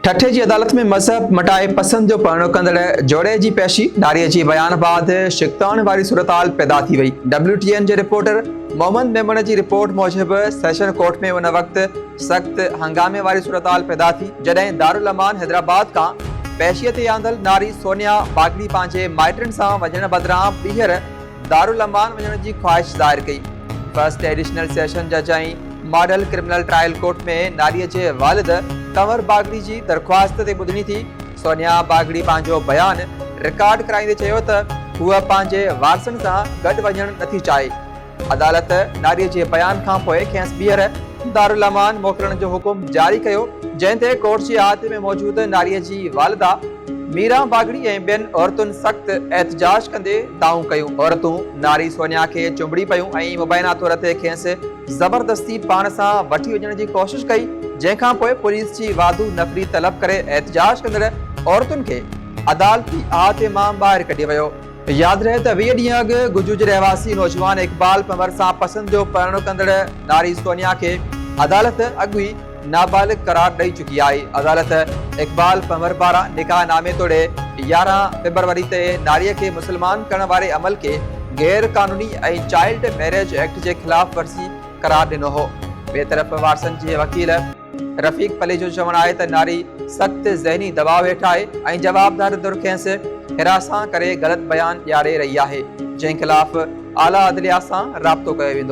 ठठे जी अदालत में मज़हब मटाए पसंद जो परणो कंदड़ जोड़े जी पेशी नारीअ जी बयान बाद शिकतान वारी सूरताल पैदा थी वई। WTN जे रिपोर्टर मोहम्मद मेमन जी रिपोर्ट मूजिब सेशन कोर्ट में उन वक्त सख्त हंगामे वारी सूरताल पैदा थी जॾहिं दारुल अमान हैदराबाद का पेशीअ ते आंदल नारी सोनिया बागड़ी पंहिंजे माइटनि सां वञण बदिरां ॿीहर दारुल अमान वञण जी ख्वाहिश ज़ाहिर कई। फर्स्ट एडिशनल सेशन जज ऐं मॉडल क्रिमिनल ट्रायल कोर्ट में नारीअ जे वालिद कंवर बागड़ी जी दरख्वास्त ते ॿुधणी थी। सोनिया बागड़ी पंहिंजो बयान रिकॉर्ड कराईंदे चयो त हूअ पंहिंजे वारसनि सां गॾु वञणु नथी चाहे। अदालत नारीअ जे बयान खां पोइ खेसि ॿीहर दारुल अमान मोकिलण जो हुकुम जारी कयो, जंहिं ते कोर्ट जे अहाते में मौजूद नारीअ जी वालिदा मीरा बागड़ी ऐं ॿियनि औरतुनि सख़्त एहतजाज कंदे दाऊं कयूं। औरतूं नारी सोनिया खे चुंबड़ी पयूं ऐं मुबैना तौर ते खेसि ज़बरदस्ती पाण सां वठी वञण जी कोशिश कई, जंहिंखां पोइ पुलिस जी वाधू नफ़री तलब करे एहतजाज कंदड़ औरतुनि खे अदालती अहाते मां ॿाहिरि कढी वियो। यादि रहे त 20 ॾींहं अॻु गुजूज रहवासी नौजवान इकबाल पंवर सां पसंद जो परणो कंदड़ नारी सोनिया खे अदालत अॻु ई नाबालिग करार ॾेई चुकी आहे। अदालत इकबाल पंवर पारां निकाह नामे तोड़े 11 फरवरी ते नारीअ खे मुसलमान करण वारे अमल खे गैर कानूनी ऐं चाइल्ड मैरिज एक्ट जे ख़िलाफ़ वर्सी करार ॾिनो हो। ॿिए तरफ़ वारसनि जे वकील रफ़ीक पले जो चवणु आहे त नारी सख़्त ज़हनी दबाव हेठि आहे ऐं जवाबदार दुर खेसि हिरासां करे ग़लति बयान ॾियारे रही आहे, जंहिं ख़िलाफ़ आला अदलिया सां राब्तो कयो वेंदो।